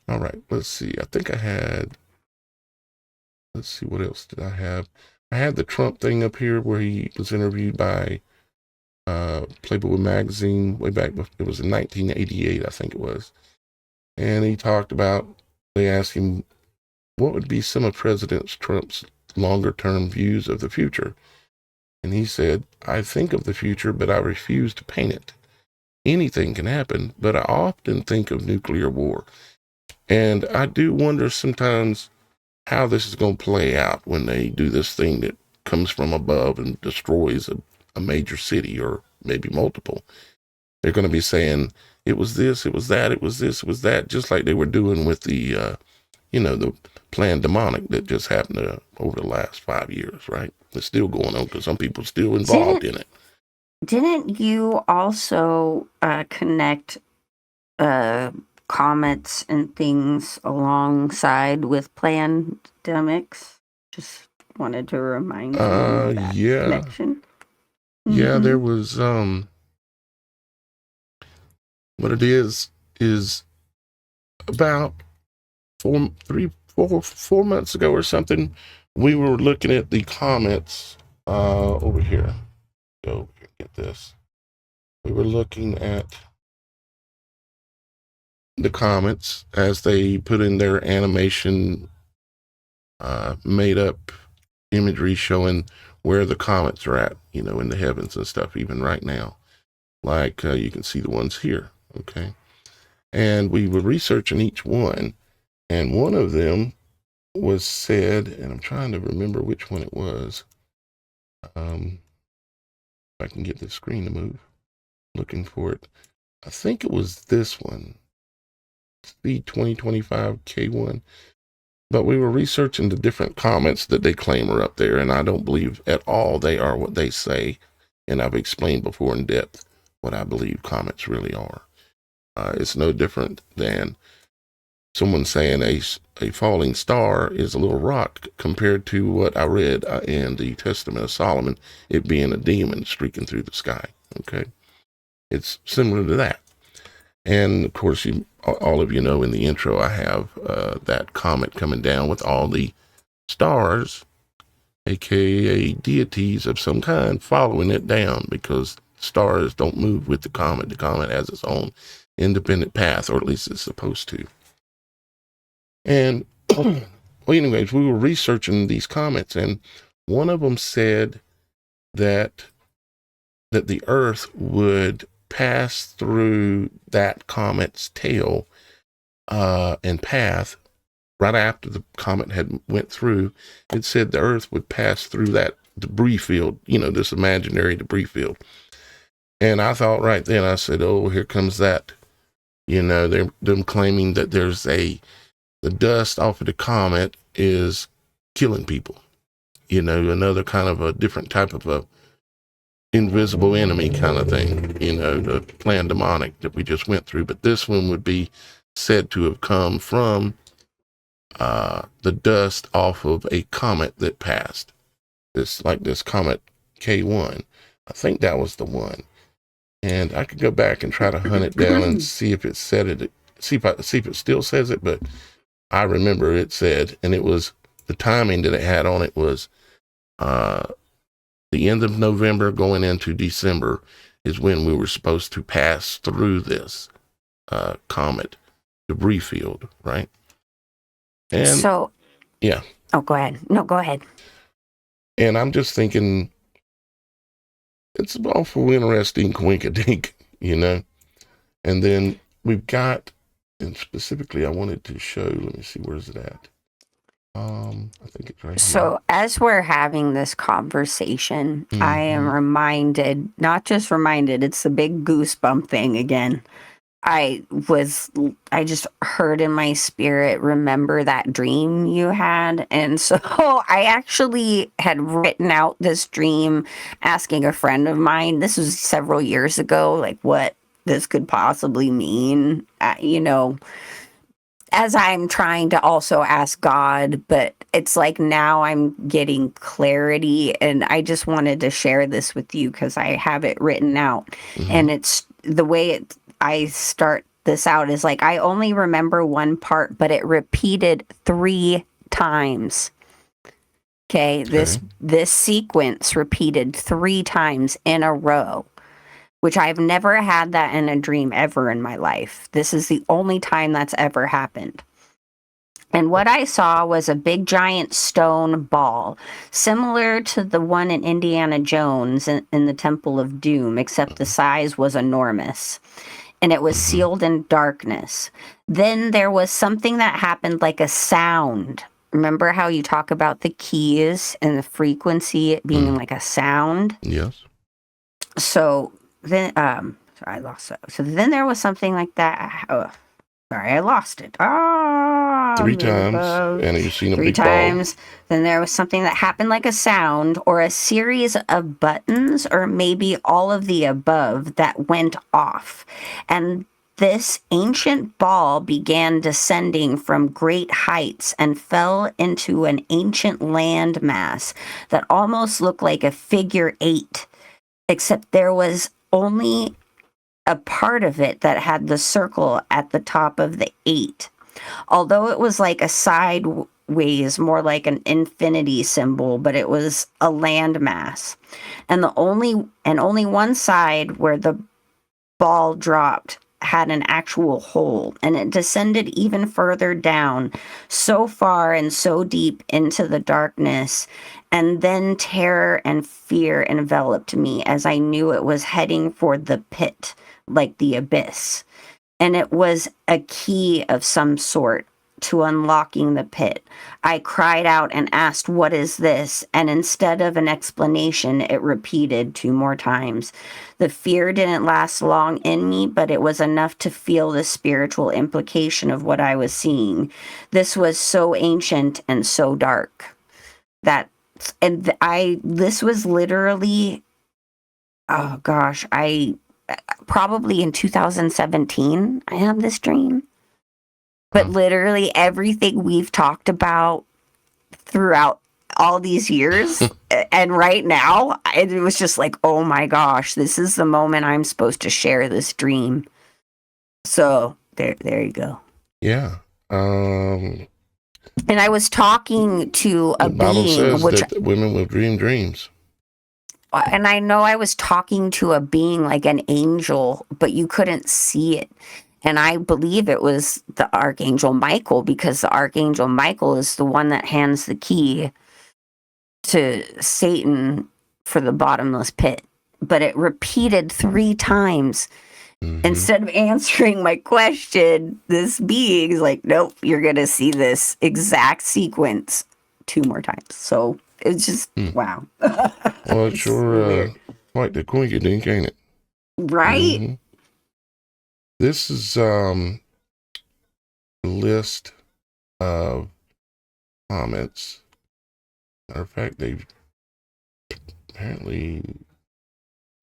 right, let's see. I think let's see, what else did I have? I had the Trump thing up here where he was interviewed by Playboy magazine way back. It was in 1988, I think it was. And he talked about, they asked him, what would be some of President Trump's longer term views of the future? And he said, I think of the future, but I refuse to paint it. Anything can happen, but I often think of nuclear war. And I do wonder sometimes how this is going to play out when they do this thing that comes from above and destroys a major city, or maybe multiple. They're going to be saying, it was this, it was that, it was this, it was that, just like they were doing with the, the planned demonic that just happened over the last 5 years, right? It's still going on because some people are still involved in it. Didn't you also connect comets and things alongside with pandemics? Just wanted to remind you of that connection. Yeah, there was, what it is about 4 months ago or something, we were looking at the comments over here. Go get this. We were looking at the comments as they put in their animation, made up imagery showing where the comets are at, in the heavens and stuff, even right now. Like you can see the ones here, okay? And we were researching each one, and one of them was said, and I'm trying to remember which one it was. If I can get the screen to move, looking for it. I think it was this one, Speed 2025 K1. But we were researching the different comments that they claim are up there, and I don't believe at all they are what they say. And I've explained before in depth what I believe comments really are. It's no different than someone saying a falling star is a little rock compared to what I read in the Testament of Solomon, it being a demon streaking through the sky. Okay. It's similar to that. And of course, all of you know in the intro, I have that comet coming down with all the stars, aka deities of some kind, following it down, because stars don't move with the comet. The comet has its own independent path, or at least it's supposed to. And well, anyways, we were researching these comets, and one of them said that the Earth would pass through that comet's tail and path right after the comet had went through. It said the Earth would pass through that debris field, this imaginary debris field. And I thought right then, I said, oh, here comes that. They're them claiming that there's the dust off of the comet is killing people. Another kind of a different type of a invisible enemy kind of thing, the pandemonic that we just went through. But this one would be said to have come from the dust off of a comet that passed. This comet K1. I think that was the one. And I could go back and try to hunt it down and see if it said it. See if it still says it. But I remember it said, and it was the timing that it had on it was the end of November going into December is when we were supposed to pass through this comet debris field, right? And so, yeah. Oh, go ahead. No, go ahead. And I'm just thinking, it's an awful interesting coinkadink, And then we've got, and specifically I wanted to show, let me see, where's it at? I think it's right here. So as we're having this conversation, I am reminded, not just reminded, it's the big goosebump thing again. I just heard in my spirit, remember that dream you had? And so I actually had written out this dream asking a friend of mine, this was several years ago, like what this could possibly mean, as I'm trying to also ask God, but it's like now I'm getting clarity, and I just wanted to share this with you because I have it written out. And it's the way I start this out is like, I only remember one part, but it repeated 3 times. Okay. This sequence repeated 3 times in a row, which I've never had that in a dream ever in my life. This is the only time that's ever happened. And what I saw was a big giant stone ball, similar to the one in Indiana Jones in the Temple of Doom, except the size was enormous. And it was sealed in darkness. Then there was something that happened like a sound. Remember how you talk about the keys and the frequency it being like a sound? Yes. So then, sorry, I lost it. So then there was something like that. Oh, sorry, I lost it. 3 times, and you've seen a 3 big times. ball. Then there was something that happened like a sound or a series of buttons, or maybe all of the above that went off. And this ancient ball began descending from great heights and fell into an ancient landmass that almost looked like a figure 8, except there was only a part of it that had the circle at the top of the 8. Although it was like a sideways, more like an infinity symbol, but it was a landmass. And only one side where the ball dropped had an actual hole, and it descended even further down, so far and so deep into the darkness. And then terror and fear enveloped me as I knew it was heading for the pit, like the abyss. And it was a key of some sort to unlocking the pit. I cried out and asked, "What is this?" And instead of an explanation, it repeated 2 more times. The fear didn't last long in me, but it was enough to feel the spiritual implication of what I was seeing. This was so ancient and so dark. This was literally, oh gosh, probably in 2017, I had this dream. But literally everything we've talked about throughout all these years and right now, it was just like, oh my gosh, this is the moment I'm supposed to share this dream. So there you go. Yeah. And I was talking to a the Bible being, says which that women will dream dreams. and I know I was talking to a being like an angel, but you couldn't see it. And I believe it was the Archangel Michael, because the Archangel Michael is the one that hands the key to Satan for the bottomless pit. But it repeated 3 times. Mm-hmm. Instead of answering my question, this being is like, nope, you're going to see this exact sequence 2 more times. So it's just, wow. Well, it's sure quite the quinky dink, ain't it? Right? Mm-hmm. This is a list of comments. Matter of fact, they've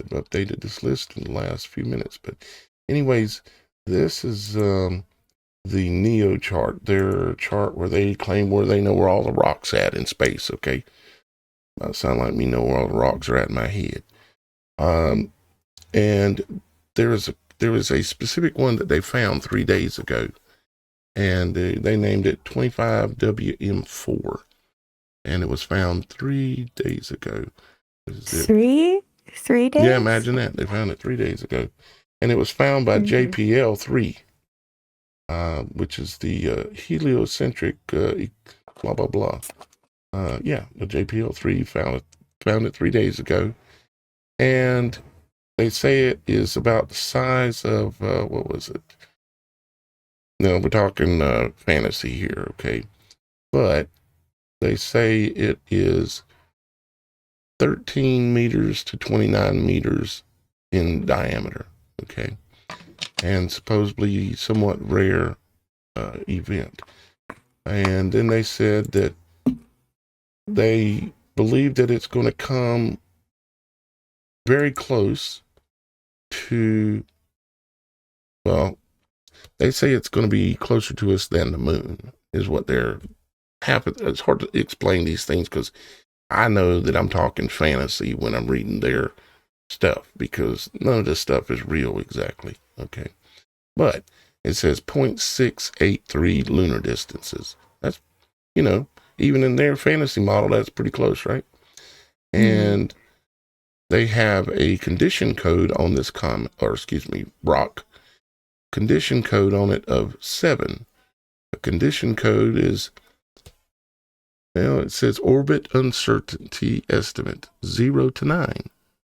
updated this list in the last few minutes. But anyways, this is the Neo chart, their chart where they claim where they know where all the rocks at in space, okay? Might sound like me know where all the rocks are at in my head. And there is a specific one that they found 3 days ago, and they named it 25WM4, and it was found 3 days ago. 3 days? Yeah, imagine that. They found it 3 days ago, and it was found by JPL3, which is the heliocentric blah blah blah. The JPL3 found it 3 days ago, and they say it is about the size of, what was it? No, we're talking fantasy here, okay? But they say it is 13 meters to 29 meters in diameter, okay? And supposedly somewhat rare event. And then they said that they believe that it's going to come very close to, well, they say it's going to be closer to us than the moon, is what they're happy. It's hard to explain these things because I know that I'm talking fantasy when I'm reading their stuff, because none of this stuff is real exactly, okay? But it says 0.683 lunar distances. That's, even in their fantasy model, that's pretty close, right? And they have a condition code on this rock. Condition code on it of 7. The condition code is, it says orbit uncertainty estimate 0 to 9,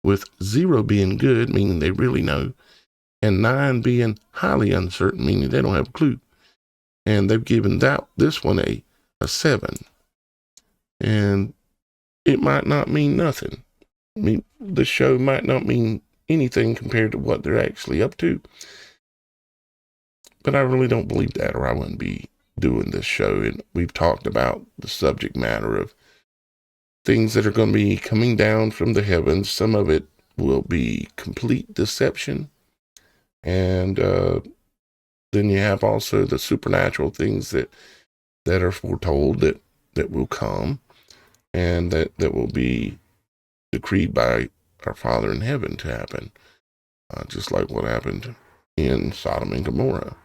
with 0 being good, meaning they really know, and 9 being highly uncertain, meaning they don't have a clue. And they've given this one a 7. And it might not mean nothing. I mean, the show might not mean anything compared to what they're actually up to. But I really don't believe that, or I wouldn't be doing this show. And we've talked about the subject matter of things that are going to be coming down from the heavens. Some of it will be complete deception. And then you have also the supernatural things that are foretold that will come, and that will be decreed by our Father in heaven to happen, just like what happened in Sodom and Gomorrah.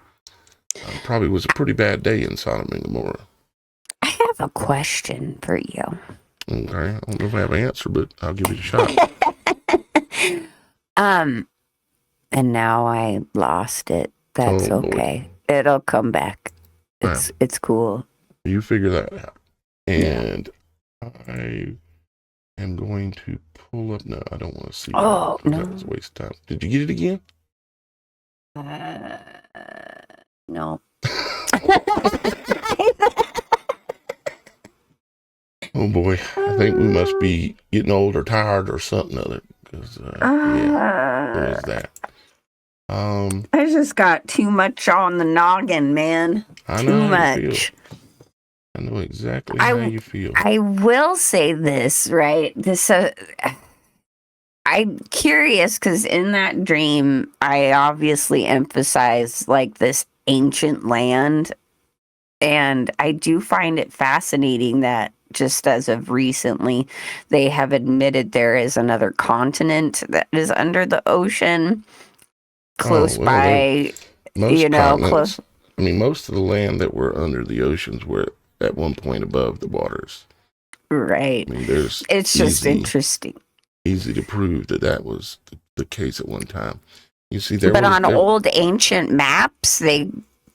Probably was a pretty bad day in Sodom and Gomorrah. I have a question for you. Okay, I don't know if I have an answer, but I'll give it a shot. And now I lost it. That's okay. Boy. It'll come back. It's cool. You figure that out. And I am going to pull up. No, I don't want to see. Oh, no. That was a waste of time. Did you get it again? No. Oh boy, I think we must be getting old or tired or something other. Because what is that? I just got too much on the noggin, man. I know too how you much. Feel. I know exactly how you feel. I will say this, right? This, I'm curious because in that dream, I obviously emphasize like this ancient land. And I do find it fascinating that just as of recently, they have admitted there is another continent that is under the ocean close by, most close. continents. I mean, most of the land that were under the oceans were at one point above the waters. Right. I mean, there's it's just interesting. Easy to prove that was the case at one time. You see, old ancient maps, they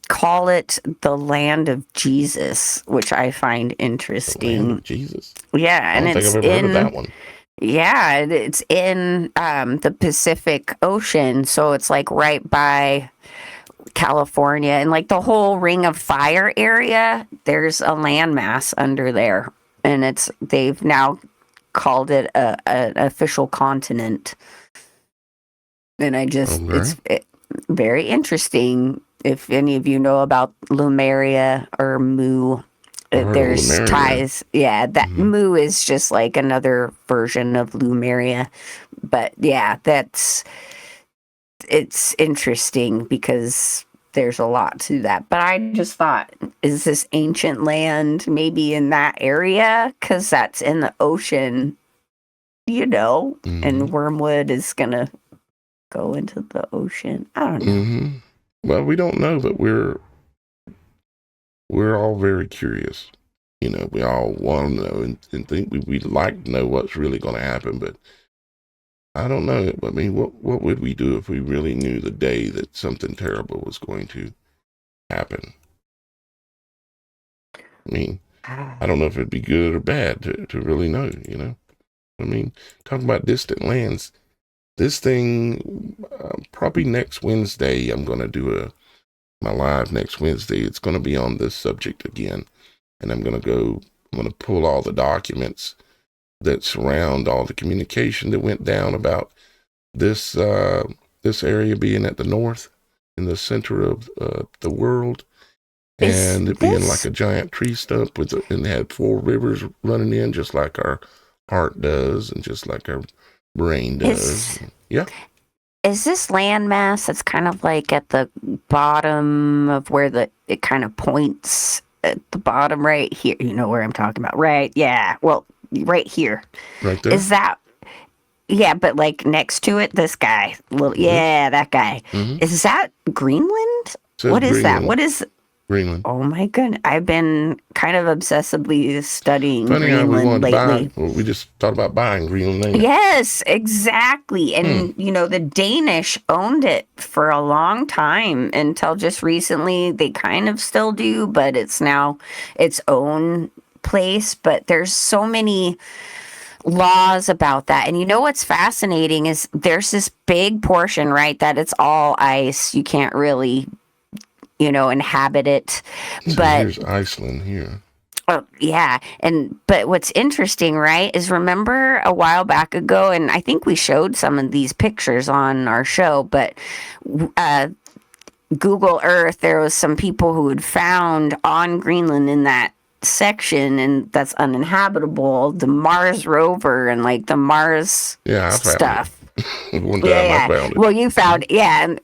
call it the land of Jesus, which I find interesting. The land of Jesus. Yeah, and I don't think I've ever heard of that one. Yeah, it's in the Pacific Ocean, so it's like right by California, and like the whole Ring of Fire area. There's a landmass under there, and they've now called it an official continent. And it's very interesting. If any of you know about Lemuria or Mu, there's Lemuria. ties. Yeah, that Mu is just like another version of Lemuria. But yeah, it's interesting because there's a lot to that. But I just thought, is this ancient land maybe in that area? Because that's in the ocean, and Wormwood is going to go into the ocean. I don't know. Mm-hmm. Well, we don't know, but we're all very curious. We all want to know and think we'd like to know what's really going to happen, but I don't know. I mean, what would we do if we really knew the day that something terrible was going to happen? I mean, I don't know if it'd be good or bad to really know, I mean, talking about distant lands, this thing, probably next Wednesday, I'm going to do my live next Wednesday. It's going to be on this subject again. And I'm going to pull all the documents that surround all the communication that went down about this area being at the north, in the center of the world. And it being like a giant tree stump and it had 4 rivers running in, just like our heart does and just like our brain does. Yeah. Is this landmass that's kind of like at the bottom of where it kind of points at the bottom right here? You know where I'm talking about, right? Yeah. Well, right here. Right there. Is that? Yeah, but like next to it, this guy. Yeah, that guy. Mm-hmm. Is that Greenland? What is Greenland. That? What is? Greenland. Oh my goodness. I've been kind of obsessively studying Greenland lately. We just thought about buying Greenland. Yes, exactly. And, the Danish owned it for a long time until just recently. They kind of still do, but it's now its own place. But there's so many laws about that. And what's fascinating is there's this big portion, right, that it's all ice. You can't really inhabit it. So but here's Iceland here. Oh, yeah. But what's interesting, right, is remember a while back ago, and I think we showed some of these pictures on our show, but Google Earth, there was some people who had found on Greenland in that section, and that's uninhabitable, the Mars rover and like the Mars stuff. One time I found it. Well, you found it. Yeah.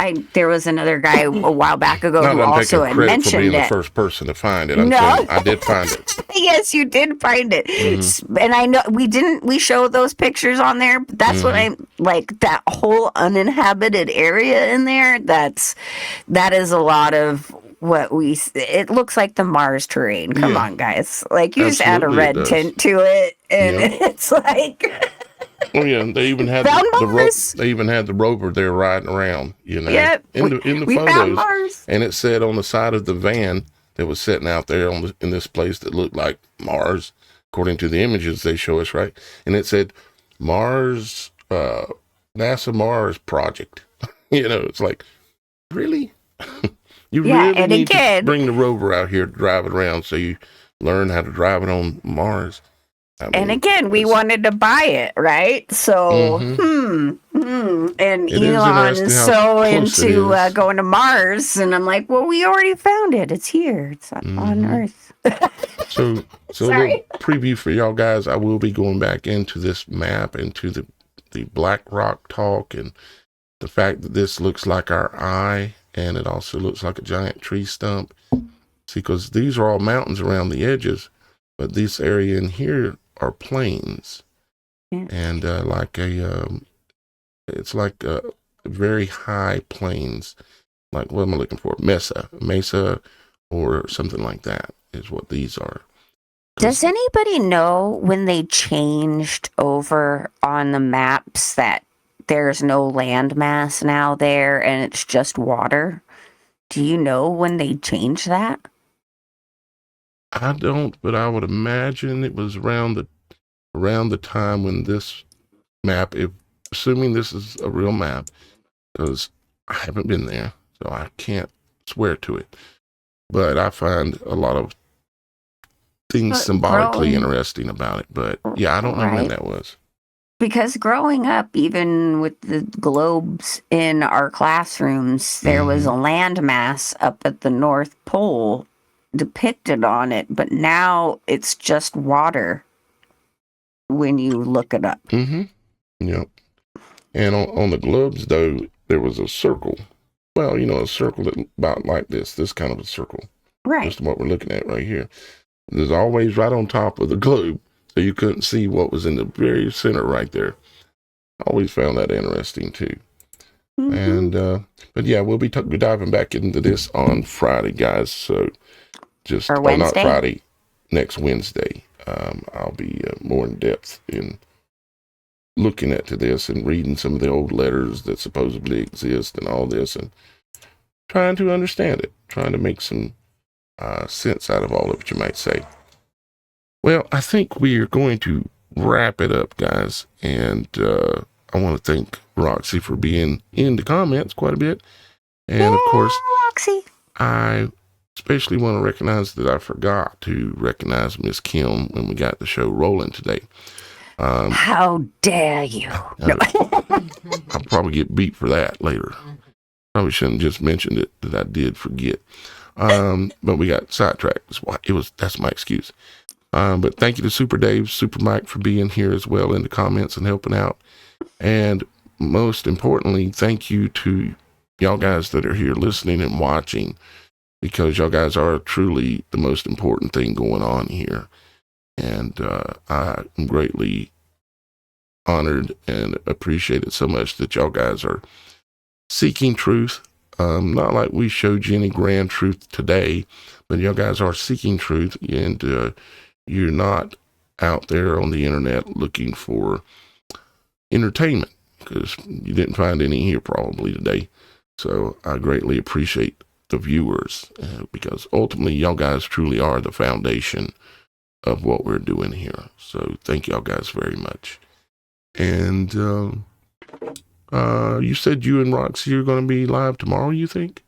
And there was another guy a while back ago who also had mentioned for being it. The first person to find it. I did find it. Yes, you did find it. Mm-hmm. And I know we showed those pictures on there, but that's what I'm like, that whole uninhabited area in there. That is a lot of what it looks like the Mars terrain. Come on, guys. Like you just add a red tint to it and it's like Oh yeah, they even had the rover there riding around, Yep. in the photos. And it said on the side of the van that was sitting out there in this place that looked like Mars, according to the images they show us, right? And it said Mars, NASA Mars project. It's like, really? You really need to bring the rover out here to drive it around so you learn how to drive it on Mars. And again, we wanted to buy it, right? So, and Elon is so into going to Mars, and I'm like, well, we already found it. It's here. It's on Earth. So a little preview for y'all guys. I will be going back into this map, into the the black rock talk and the fact that this looks like our eye, and it also looks like a giant tree stump. See, because these are all mountains around the edges, but this area in here are plains. Yeah. And it's like very high plains. Like, what am I looking for? Mesa, or something like that is what these are. Does anybody know when they changed over on the maps that there's no landmass now there and it's just water? Do you know when they changed that? I don't, but I would imagine it was around the time when this map, assuming this is a real map, because I haven't been there, so I can't swear to it. But I find a lot of things symbolically interesting about it. But yeah, I don't know when that was. Because growing up, even with the globes in our classrooms, there was a landmass up at the North Pole depicted on it, but now it's just water when you look it up. Yep. And on the globes, though, there was a circle. Well, a circle that about like this kind of a circle. Right. Just what we're looking at right here. There's always right on top of the globe, so you couldn't see what was in the very center right there. I always found that interesting, too. And, but yeah, we'll be diving back into this on Friday, guys. So not Friday, next Wednesday. I'll be more in depth in looking at this and reading some of the old letters that supposedly exist and all this, and trying to understand it, trying to make some sense out of all of it, you might say. Well, I think we are going to wrap it up, guys, and I want to thank Roxy for being in the comments quite a bit, and of course, Roxy, I especially want to recognize that I forgot to recognize Miss Kim when we got the show rolling today. How dare you? I'll probably get beat for that later. Probably shouldn't just mention it, that I did forget. But we got sidetracked. That's my excuse. But thank you to Super Dave, Super Mike for being here as well in the comments and helping out. And most importantly, thank you to y'all guys that are here listening and watching, because y'all guys are truly the most important thing going on here. And I am greatly honored and appreciate it so much that y'all guys are seeking truth. Not like we showed you any grand truth today, but y'all guys are seeking truth, and you're not out there on the internet looking for entertainment, because you didn't find any here probably today. So I greatly appreciate the viewers, because ultimately y'all guys truly are the foundation of what we're doing here. So thank y'all guys very much. And you said you and Roxy are going to be live tomorrow, you think?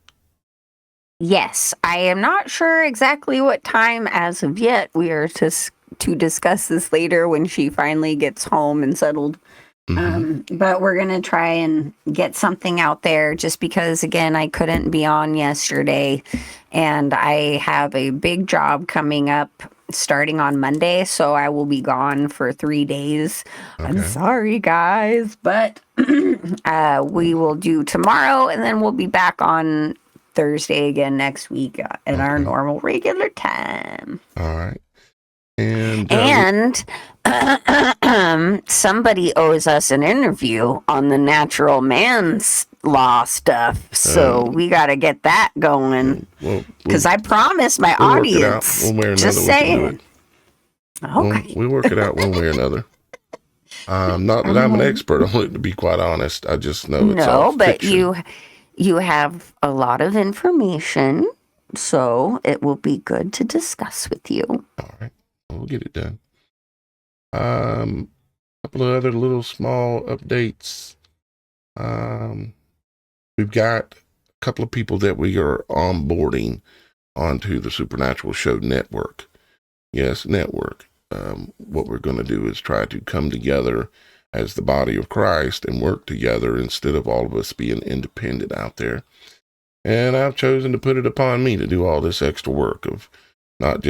Yes, I am not sure exactly what time as of yet. We are to discuss this later when she finally gets home and settled. But we're going to try and get something out there, just because, again, I couldn't be on yesterday, and I have a big job coming up starting on Monday, so I will be gone for 3 days. Okay. I'm sorry, guys, but we will do tomorrow, and then we'll be back on Thursday again next week at our normal regular time. All right. And somebody owes us an interview on the natural man's law stuff, so we got to get that going. Because I promised my audience. One way or another, just saying. Okay. We'll work it out one way or another. Not that I'm an expert on it, to be quite honest. I just know it's all fiction. But you have a lot of information, so it will be good to discuss with you. All right. We'll get it done. A couple of other little small updates. We've got a couple of people that we are onboarding onto the Supernatural.Show network. Yes, network. What we're going to do is try to come together as the body of Christ and work together instead of all of us being independent out there. And I've chosen to put it upon me to do all this extra work of not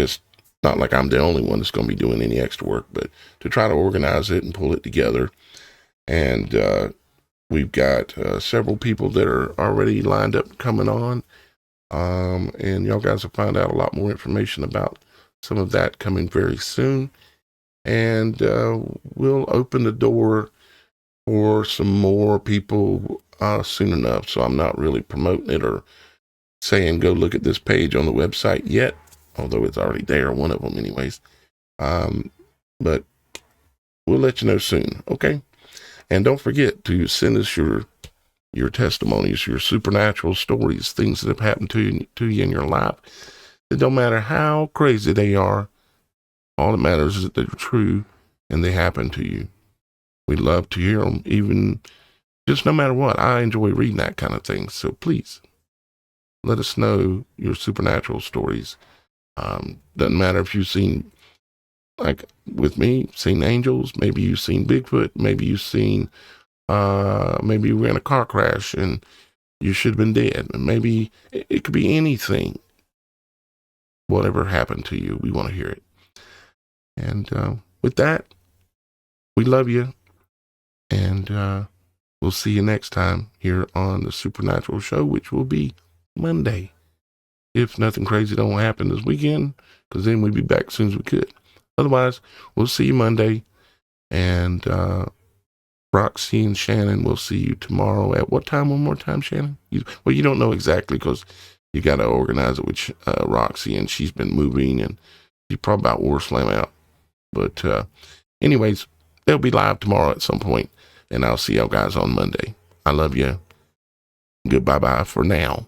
like I'm the only one that's going to be doing any extra work, but to try to organize it and pull it together. And we've got several people that are already lined up coming on. And y'all guys will find out a lot more information about some of that coming very soon. And we'll open the door for some more people soon enough. So I'm not really promoting it or saying go look at this page on the website yet, although it's already there, one of them anyways. But we'll let you know soon, okay? And don't forget to send us your testimonies, your supernatural stories, things that have happened to you in your life. It don't matter how crazy they are. All that matters is that they're true and they happen to you. We love to hear them, even just no matter what. I enjoy reading that kind of thing. So please let us know your supernatural stories. Doesn't matter if you've seen, like with me, seen angels. Maybe you've seen Bigfoot. Maybe you've seen, maybe you were in a car crash and you should have been dead. And maybe it could be anything. Whatever happened to you, we want to hear it. And with that, we love you. And we'll see you next time here on the Supernatural Show, which will be Monday. If nothing crazy don't happen this weekend, because then we'll be back as soon as we could. Otherwise, we'll see you Monday. And Roxy and Shannon, we'll see you tomorrow at what time? One more time, Shannon? You don't know exactly because you got to organize it with Roxy, and she's been moving, and she's probably about war slam out. But anyways, they'll be live tomorrow at some point, and I'll see y'all guys on Monday. I love you. Goodbye-bye for now.